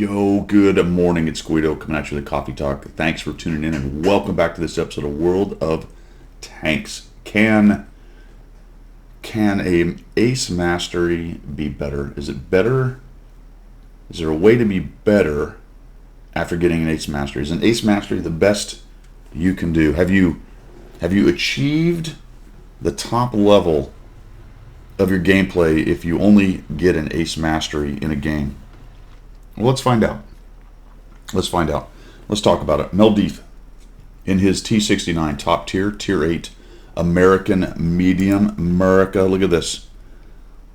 Yo, good morning. It's Guido coming at you with a coffee talk. Thanks for tuning in and welcome back to this episode of World of Tanks. Can a ace mastery be better? Is it better? Is there a way to be better after getting an ace mastery? Is an ace mastery the best you can do? Have you achieved the top level of your gameplay if you only get an ace mastery in a game? Well, let's find out. Let's talk about it. Meldeeth, in his T69 top tier, tier 8, American medium. America, look at this.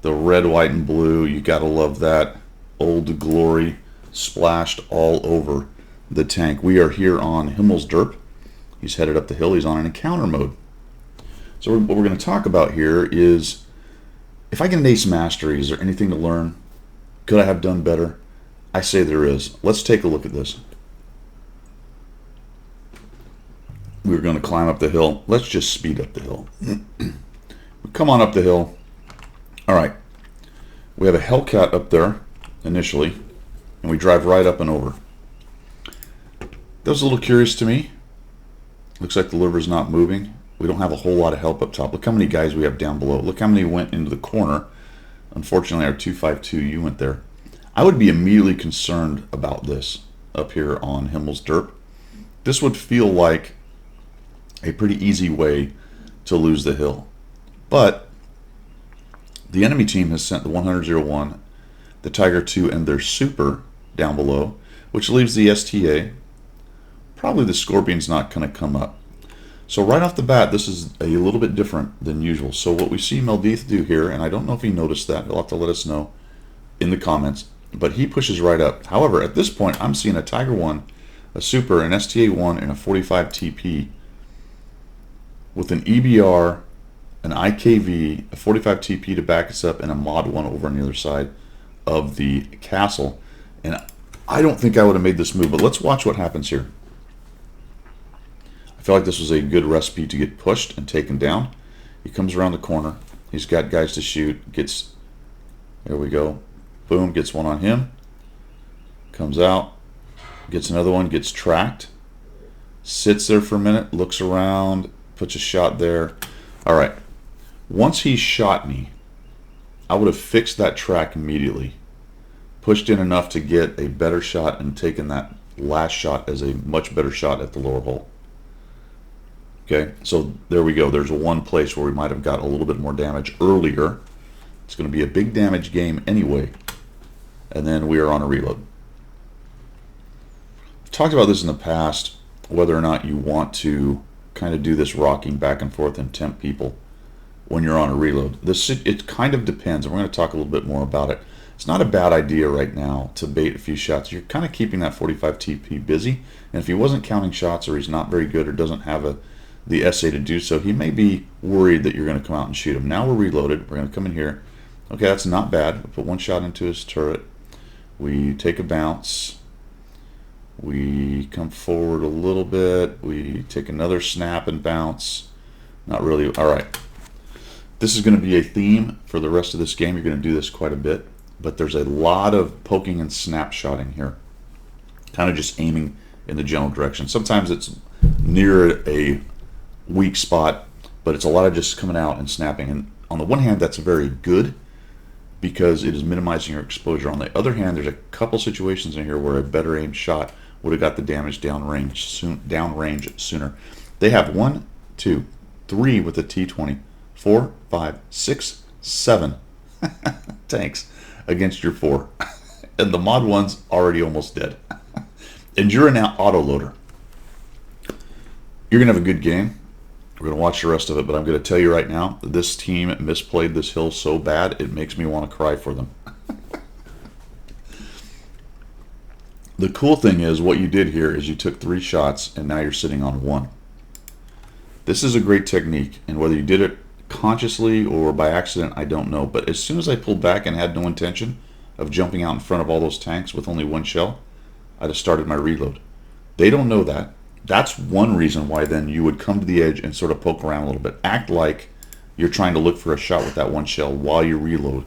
The red, white, and blue. You gotta love that. Old Glory splashed all over the tank. We are here on Himmelsderp. He's headed up the hill. He's on an encounter mode. So what we're going to talk about here is, if I get an ace mastery, is there anything to learn? Could I have done better? I say there is. Let's take a look at this. We're going to climb up the hill. Let's just speed up the hill. Come on up the hill. All right. We have a Hellcat up there initially, and we drive right up and over. That was a little curious to me. Looks like the liver's not moving. We don't have a whole lot of help up top. Look how many guys we have down below. Look how many went into the corner. Unfortunately, our 252, you went there. I would be immediately concerned about this up here on Himmelsderp. This would feel like a pretty easy way to lose the hill. But the enemy team has sent the 100-01, the Tiger 2, and their Super down below, which leaves the STA. Probably the Scorpion's not going to come up. So right off the bat, this is a little bit different than usual. So what we see Meldeeth do here, and I don't know if he noticed that. He'll have to let us know in the comments. But he pushes right up. However, at this point, I'm seeing a Tiger 1, a Super, an STA 1, and a 45 TP with an EBR, an IKV, a 45 TP to back us up, and a Mod 1 over on the other side of the castle. And I don't think I would have made this move, but let's watch what happens here. I feel like this was a good recipe to get pushed and taken down. He comes around the corner. He's got guys to shoot. There we go. Boom, gets one on him. Comes out. Gets another one, gets tracked. Sits there for a minute, looks around, puts a shot there. All right. Once he shot me, I would have fixed that track immediately. Pushed in enough to get a better shot and taken that last shot as a much better shot at the lower hole. Okay, so there we go. There's one place where we might have got a little bit more damage earlier. It's going to be a big damage game anyway. And then we are on a reload. I've talked about this in the past, whether or not you want to kind of do this rocking back and forth and tempt people when you're on a reload. It kind of depends, and we're going to talk a little bit more about it. It's not a bad idea right now to bait a few shots. You're kind of keeping that 45 TP busy, and if he wasn't counting shots or he's not very good or doesn't have the SA to do so, he may be worried that you're going to come out and shoot him. Now we're reloaded. We're going to come in here. Okay, that's not bad. We put one shot into his turret. We take a bounce. We come forward a little bit. We take another snap and bounce. Not really. All right. This is going to be a theme for the rest of this game. You're going to do this quite a bit. But there's a lot of poking and snapshotting here. Kind of just aiming in the general direction. Sometimes it's near a weak spot, but it's a lot of just coming out and snapping. And on the one hand, that's very good, because it is minimizing your exposure. On the other hand, there's a couple situations in here where a better aimed shot would have got the damage downrange sooner. They have 1, 2, 3 with the T20, 4, 5, 6, 7 tanks against your 4. And the Mod 1's already almost dead. And you're an autoloader. You're going to have a good game. We're going to watch the rest of it, but I'm going to tell you right now, this team misplayed this hill so bad, it makes me want to cry for them. The cool thing is, what you did here is you took 3 shots, and now you're sitting on 1. This is a great technique, and whether you did it consciously or by accident, I don't know. But as soon as I pulled back and had no intention of jumping out in front of all those tanks with only 1 shell, I'd have started my reload. They don't know that. That's one reason why then you would come to the edge and sort of poke around a little bit. Act like you're trying to look for a shot with that 1 shell while you reload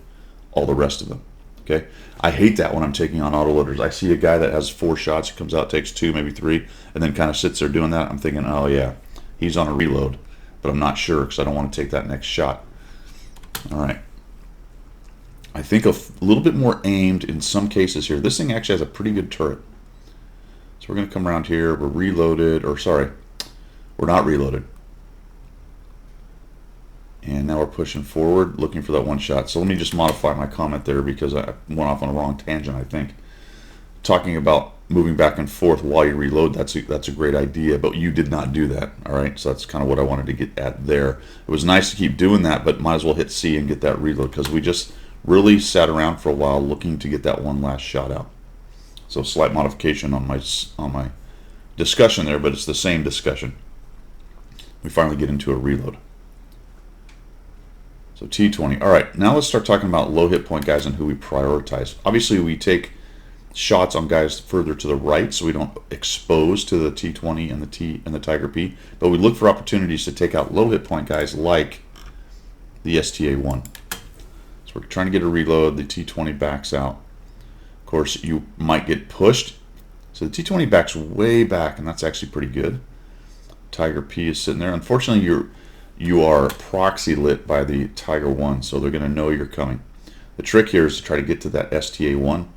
all the rest of them. Okay, I hate that when I'm taking on autoloaders. I see a guy that has 4 shots, he comes out, takes 2, maybe 3, and then kind of sits there doing that. I'm thinking, oh yeah, he's on a reload, but I'm not sure because I don't want to take that next shot. All right. I think a little bit more aimed in some cases here. This thing actually has a pretty good turret. So we're going to come around here. We're reloaded, or sorry, we're not reloaded. And now we're pushing forward, looking for that one shot. So let me just modify my comment there because I went off on a wrong tangent, I think. Talking about moving back and forth while you reload, that's a great idea, but you did not do that, all right? So that's kind of what I wanted to get at there. It was nice to keep doing that, but might as well hit C and get that reload because we just really sat around for a while looking to get that one last shot out. So slight modification on my discussion there, but it's the same discussion. We finally get into a reload. So T20. All right, now let's start talking about low hit point guys and who we prioritize. Obviously, we take shots on guys further to the right so we don't expose to the T20 and the Tiger P, but we look for opportunities to take out low hit point guys like the STA-1. So we're trying to get a reload. The T20 backs out. Of course, you might get pushed. So the T20 backs way back, and that's actually pretty good. Tiger P is sitting there. Unfortunately, you are proxy lit by the Tiger 1, so they're going to know you're coming. The trick here is to try to get to that STA-1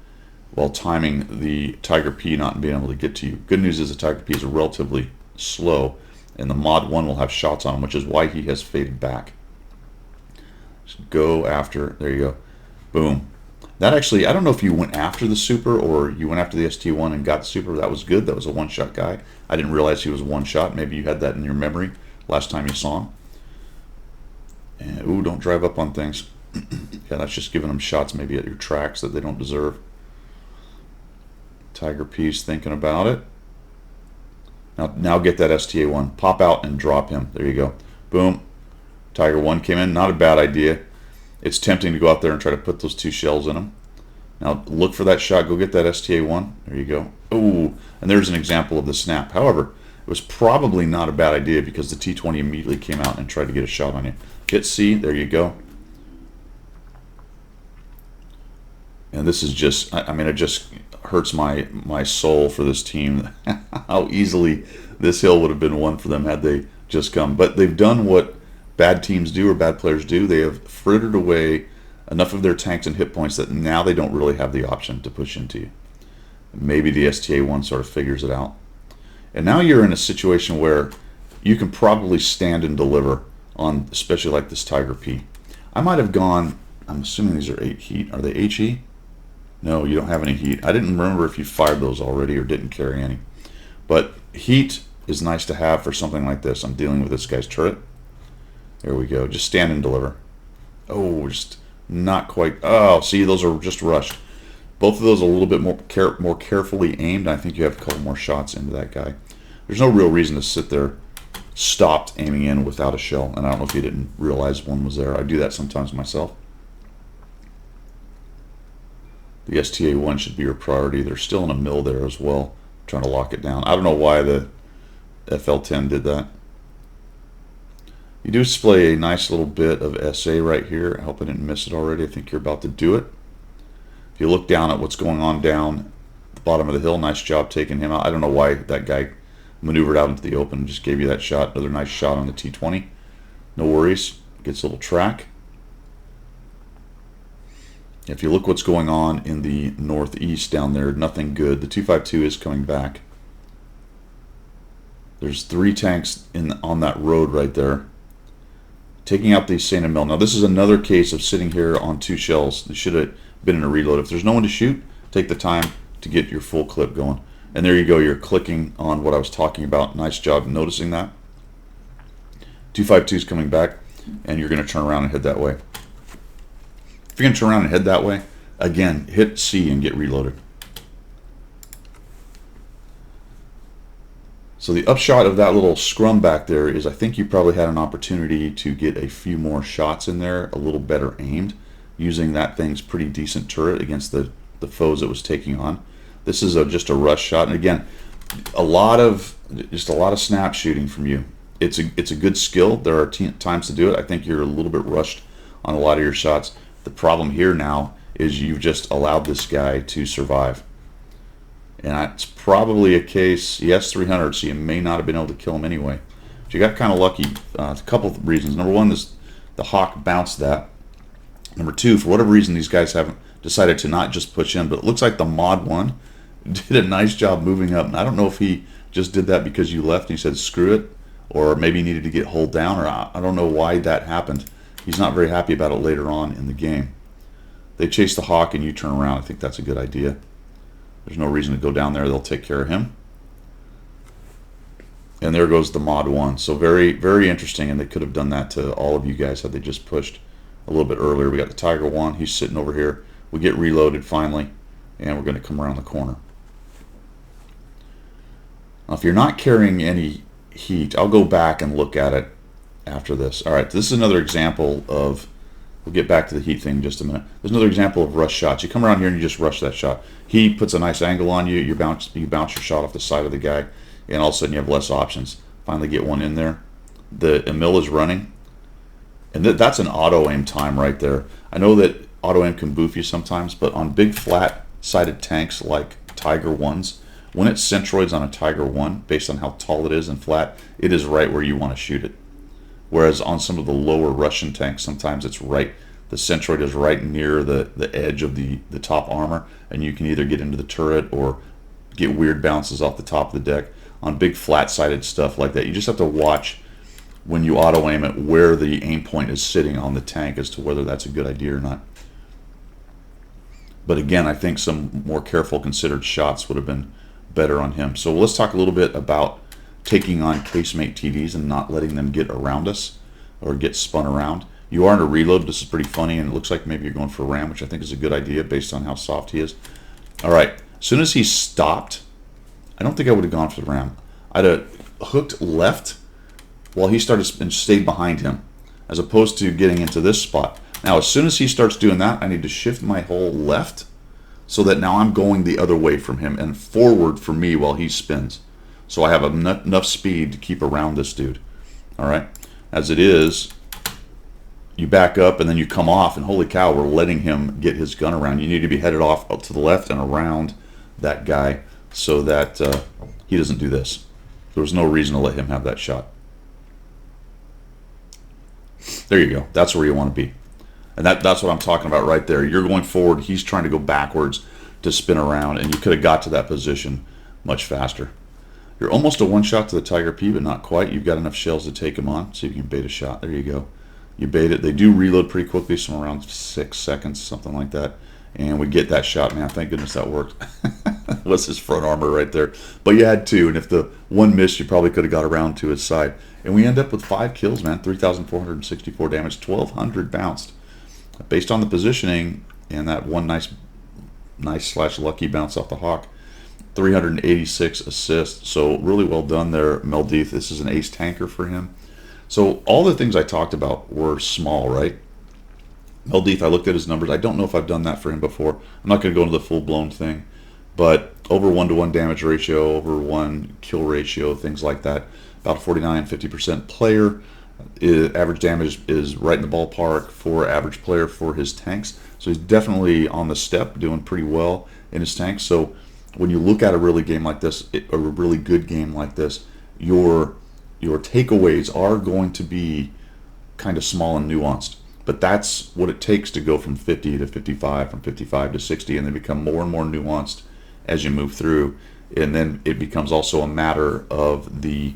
while timing the Tiger P not being able to get to you. Good news is the Tiger P is relatively slow, and the Mod 1 will have shots on him, which is why he has faded back. Just go after, there you go. Boom. That actually, I don't know if you went after the super or you went after the ST1 and got the super. That was good. That was a one-shot guy. I didn't realize he was one shot. Maybe you had that in your memory last time you saw him. And, ooh, don't drive up on things. Yeah, that's just giving them shots maybe at your tracks that they don't deserve. Tiger P's thinking about it. Now get that STA1. Pop out and drop him. There you go. Boom. Tiger 1 came in. Not a bad idea. It's tempting to go out there and try to put those 2 shells in them. Now look for that shot. Go get that STA1. There you go. Oh, and there's an example of the snap. However, it was probably not a bad idea because the T20 immediately came out and tried to get a shot on you. Hit C. There you go. And this is just, I mean, it just hurts my soul for this team. How easily this hill would have been won for them had they just come. But they've done what bad teams do or bad players do. They have frittered away enough of their tanks and hit points that now they don't really have the option to push into you. Maybe the STA-1 sort of figures it out. And now you're in a situation where you can probably stand and deliver on, especially like this Tiger P. I might have gone, I'm assuming these are 8 heat. Are they HE? No, you don't have any heat. I didn't remember if you fired those already or didn't carry any. But heat is nice to have for something like this. I'm dealing with this guy's turret. There we go. Just stand and deliver. Oh, just not quite. Oh, see, those are just rushed. Both of those a little bit more carefully aimed. I think you have a couple more shots into that guy. There's no real reason to sit there stopped aiming in without a shell. And I don't know if you didn't realize one was there. I do that sometimes myself. The STA-1 should be your priority. They're still in a mill there as well, trying to lock it down. I don't know why the FL10 did that. You do display a nice little bit of SA right here. I hope I didn't miss it already. I think you're about to do it. If you look down at what's going on down the bottom of the hill, nice job taking him out. I don't know why that guy maneuvered out into the open and just gave you that shot. Another nice shot on the T20. No worries. Gets a little track. If you look what's going on in the northeast down there, nothing good. The 252 is coming back. There's 3 tanks on that road right there, taking out the Santa Mill. Now this is another case of sitting here on 2 shells. They should have been in a reload. If there's no one to shoot, take the time to get your full clip going. And there you go. You're clicking on what I was talking about. Nice job noticing that. 252 is coming back, and you're going to turn around and head that way. If you're going to turn around and head that way, again, hit C and get reloaded. So the upshot of that little scrum back there is I think you probably had an opportunity to get a few more shots in there, a little better aimed, using that thing's pretty decent turret against the foes it was taking on. This is just a rush shot. And again, just a lot of snap shooting from you. It's a good skill. There are times to do it. I think you're a little bit rushed on a lot of your shots. The problem here now is you've just allowed this guy to survive. And it's probably a case, he has 300, so you may not have been able to kill him anyway. But you got kind of lucky. A couple of reasons. Number one is the hawk bounced that. Number two, for whatever reason, these guys haven't decided to not just push in, but it looks like the mod one did a nice job moving up. And I don't know if he just did that because you left and he said screw it, or maybe he needed to get hold down, or I don't know why that happened. He's not very happy about it later on in the game. They chase the hawk and you turn around. I think that's a good idea. There's no reason to go down there. They'll take care of him. And there goes the mod one. So very, very interesting. And they could have done that to all of you guys had they just pushed a little bit earlier. We got the tiger one. He's sitting over here. We get reloaded finally. And we're going to come around the corner. Now, if you're not carrying any heat, I'll go back and look at it after this. All right, this is another example of, we'll get back to the heat thing in just a minute. There's another example of rush shots. You come around here and you just rush that shot. He puts a nice angle on you. You bounce your shot off the side of the guy, and all of a sudden you have less options. Finally get one in there. The Emil is running, and that's an auto aim time right there. I know that auto aim can boof you sometimes, but on big flat-sided tanks like Tiger 1s, when it centroids on a Tiger 1, based on how tall it is and flat, it is right where you want to shoot it. Whereas on some of the lower Russian tanks, sometimes it's right, the centroid is right near the edge of the top armor, and you can either get into the turret or get weird bounces off the top of the deck. On big flat-sided stuff like that, you just have to watch when you auto-aim it where the aim point is sitting on the tank as to whether that's a good idea or not. But again, I think some more careful, considered shots would have been better on him. So let's talk a little bit about taking on casemate TDs and not letting them get around us or get spun around. You are in a reload. This is pretty funny, and it looks like maybe you're going for ram, which I think is a good idea based on how soft he is. All right, as soon as he stopped, I don't think I would have gone for the ram. I'd have hooked left while he started and stayed behind him, as opposed to getting into this spot. Now, as soon as he starts doing that, I need to shift my hole left so that now I'm going the other way from him and forward for me while he spins. So I have enough speed to keep around this dude. All right. As it is, you back up and then you come off, and holy cow, we're letting him get his gun around. You need to be headed off up to the left and around that guy so that he doesn't do this. There was no reason to let him have that shot. There you go. That's where you want to be. And that's what I'm talking about right there. You're going forward. He's trying to go backwards to spin around, and you could have got to that position much faster. You're almost a one-shot to the Tiger P, but not quite. You've got enough shells to take him on. See if you can bait a shot. There you go. You bait it. They do reload pretty quickly, somewhere around 6 seconds, something like that. And we get that shot, man. Thank goodness that worked. What's his front armor right there? But you had two, and if the one missed, you probably could have got around to his side. And we end up with 5 kills, man. 3,464 damage, 1,200 bounced. Based on the positioning and that one nice / lucky bounce off the hawk, 386 assists. So really well done there, Meldeeth. This is an ace tanker for him. So all the things I talked about were small, right? Meldeeth, I looked at his numbers. I don't know if I've done that for him before. I'm not going to go into the full-blown thing. But over 1-to-1 damage ratio, over 1 kill ratio, things like that. About 49, 50% player. Average damage is right in the ballpark for average player for his tanks. So he's definitely on the step, doing pretty well in his tanks. So when you look at a really game like this, a really good game like this, your takeaways are going to be kind of small and nuanced. But that's what it takes to go from 50 to 55, from 55 to 60, and they become more and more nuanced as you move through. And then it becomes also a matter of the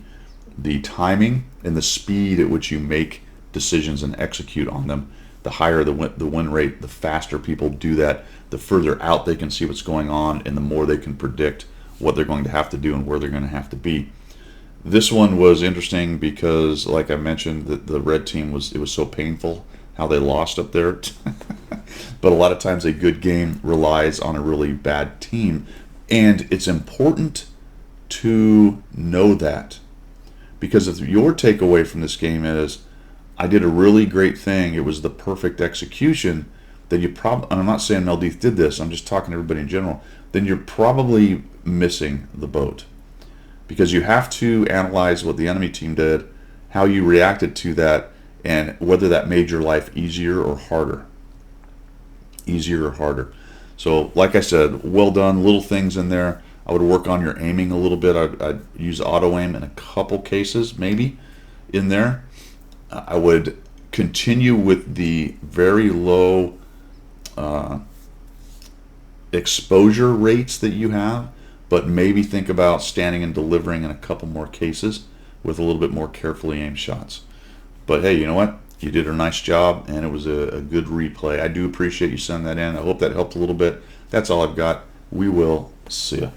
timing and the speed at which you make decisions and execute on them. The higher the win rate, the faster people do that, the further out they can see what's going on, and the more they can predict what they're going to have to do and where they're going to have to be. This one was interesting because, like I mentioned, the red team it was so painful how they lost up there. But a lot of times a good game relies on a really bad team, and it's important to know that. Because if your takeaway from this game is, I did a really great thing, it was the perfect execution, then you probably, and I'm not saying Meldeeth did this, I'm just talking to everybody in general, then you're probably missing the boat. Because you have to analyze what the enemy team did, how you reacted to that, and whether that made your life easier or harder. easier or harder. So, like I said, well done. Little things in there. I would work on your aiming a little bit. I'd use auto aim in a couple cases, maybe in there. I would continue with the very low exposure rates that you have, but maybe think about standing and delivering in a couple more cases with a little bit more carefully aimed shots. But hey, you know what? You did a nice job, and it was a good replay. I do appreciate you sending that in. I hope that helped a little bit. That's all I've got. We will see ya.